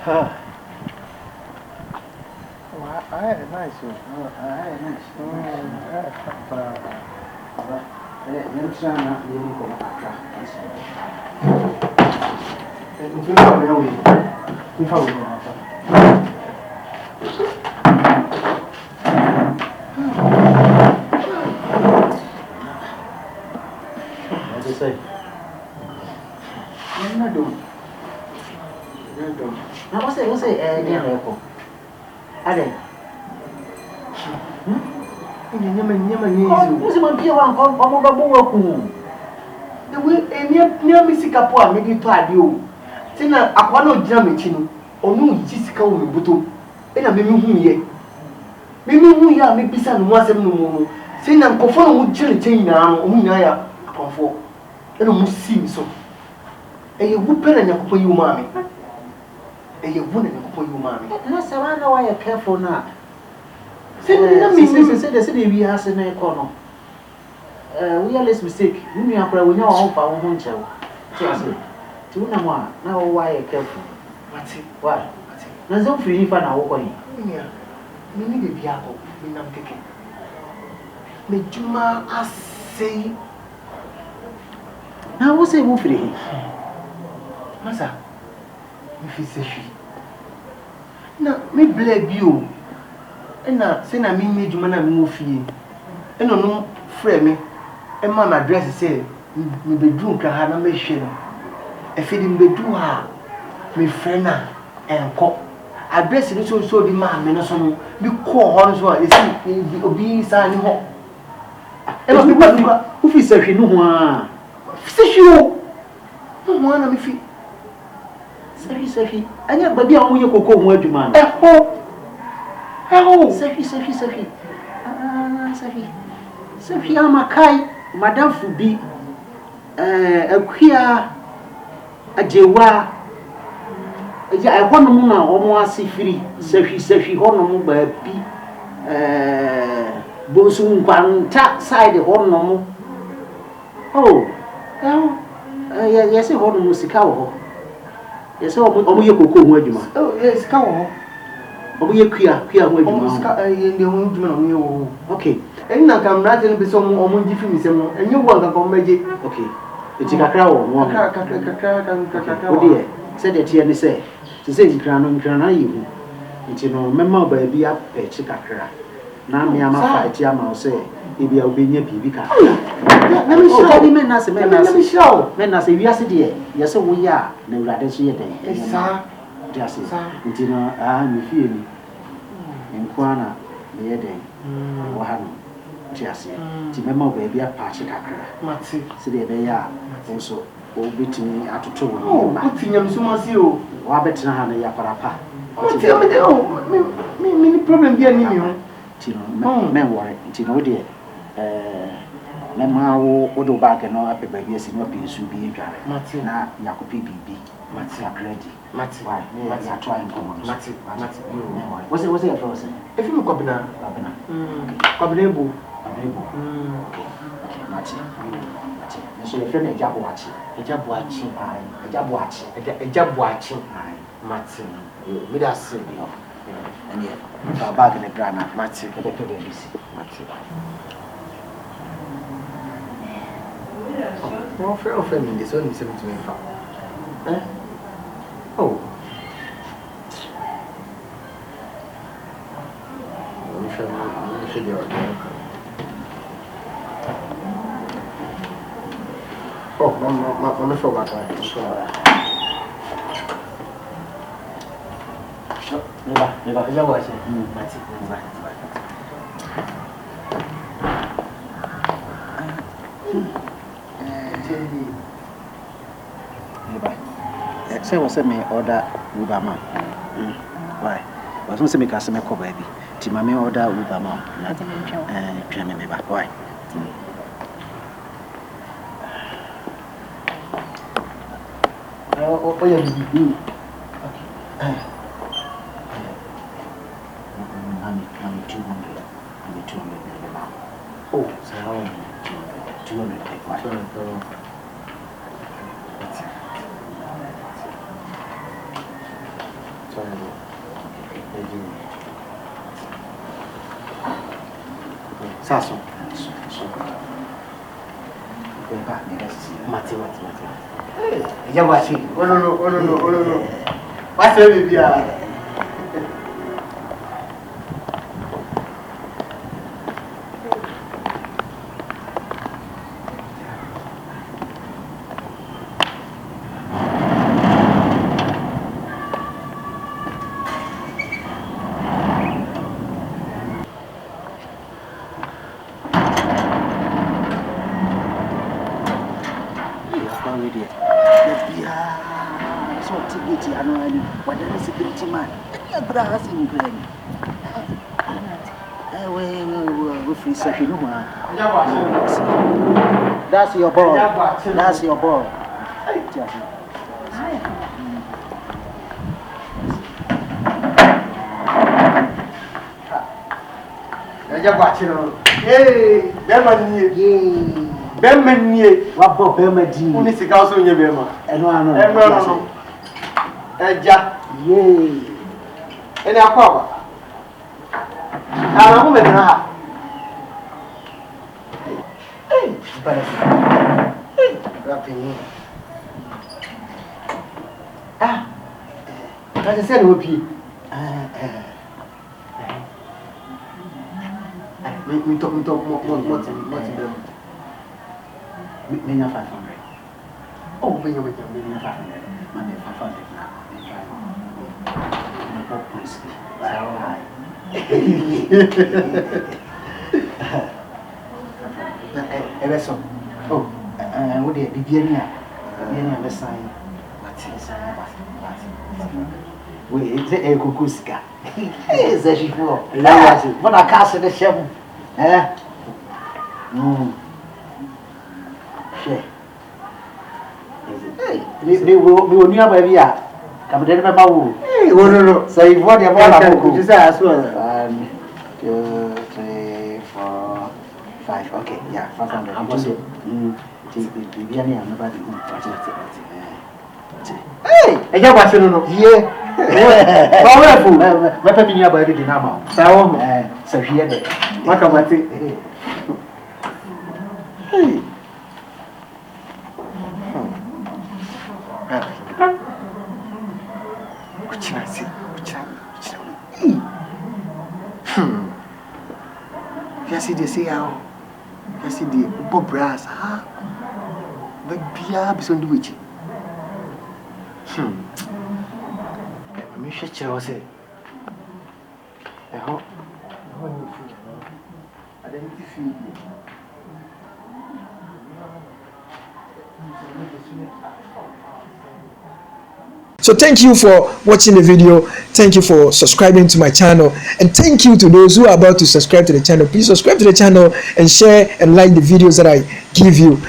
I had a nice one. I had a nice one. I'm trying not to go Accra. If you know where we are, what do you say? I'm not doing. Now, what's it? Ade. Nyama who's my dear one? The way near Missikapo, maybe to you. Tina, I want no jammy, or no Jessica will be to. And I mean, maybe we are maybe some once and no more. Saying I'm conforming with Jelly Chain now, Munaya, comfort. And almost seem so. And you would pen and you, mammy. And you wouldn't for you, mammy. And I know why you're careful now. Say, the city we have in a corner. We are less mistake. We are probably now our own child. Two no more. Now, why you're careful? What's it? Why? There's no free for now. Yeah, maybe the Biaco, we not taking. May Juma, I say. Now, what's a move for him? Massa. If it's a she. Now, me blame you. And now, say, I mean, made you man and move here. And no, frame me. And my address say, me bedroom can have a machine. A feeding bedroom, me friend and cock. Address it so the man, and so be call on so it's be signing home. And who is a no fish you? No one of me feet. Safi, and yet, but the only cocoa word you man. Oh, Safi. Safi, I'm a kai, Madame Fubi, a queer, a jewa. I want to move almost free. Safi, honor by P. Bosun one tap side the honor. Oh, yes, a honor musical. Yes, oh, you could go where you are. Oh, yes, come. Oh, you queer, where you are. Okay, and now come right and be some more different, and you want to come magic. Okay, it's a crowd, one dear. Said that here, say, to say, Crana, you. It's no memo baby up a chickacra. Now, me, I'm a fight, Yama, say. If you be near Pibica. Let me show you men as a man. Let me show men as a yes, dear. Yes, we are. No, that is yet. Yes, sir. Just as you know, I'm feeling in Quana, the day. Waham, just to memo baby a patch cacra. Matty, so they are also all beating me out to 2. Oh, good thing I'm so much you. Wabbit and Yaparapa. Tell me, many problem here, you. Tino, men worry, Tino, dear. Mema wo back and no up baby as no be so be Matty na Yakopi BB Matty Agradaa Matty why I try and come on Matty what's it for say if you look up na Kabenebu okay Matty so your friend Ajagurajah Matty me that say and yeah Baaba in the grana Matty Matty well, for me, this only 75. Eh? Oh. Oh, I'm not sure about that. Never watch it. That's it. Say was me order Ubama. Why? Was not me customer call baby. Timame order Ubama. And me back. Why? Oh, yeah, I'm 200. I'm 200. Oh, so 200. Sasso. Mati. Hey, Yawashi. Oh no. What's the baby? That's your ball. That's your ball. Hey, Bemani, what Bemadi? Only the council in your Bema. And no. Jack, yea. And our papa. I'm a woman. Hey, as I said, would be. We talk more. Million 500. Oh, bring your $1,500,000. Money 500 now. Oh, what the beginning? The sign. Wait, it's a cucusca. It's a ship. What a castle the ship. Hey, we will near by via. Come to remember who. Hey, no. So if what you want to say as well. 1, 2, 3, 4, 5. Okay, yeah, 500. I'm also. Hey, I got what you know. Yeah. Powerful. My family are by the dynamo. So here. What about it? Hey. Yes, they say how. Yes, the Bob Brass. But Bia is on the witch. I'm sure I say. I hope. I didn't feel. So thank you for watching the video. Thank you for subscribing to my channel, and thank you to those who are about to subscribe to the channel. Please subscribe to the channel and share and like the videos that I give you.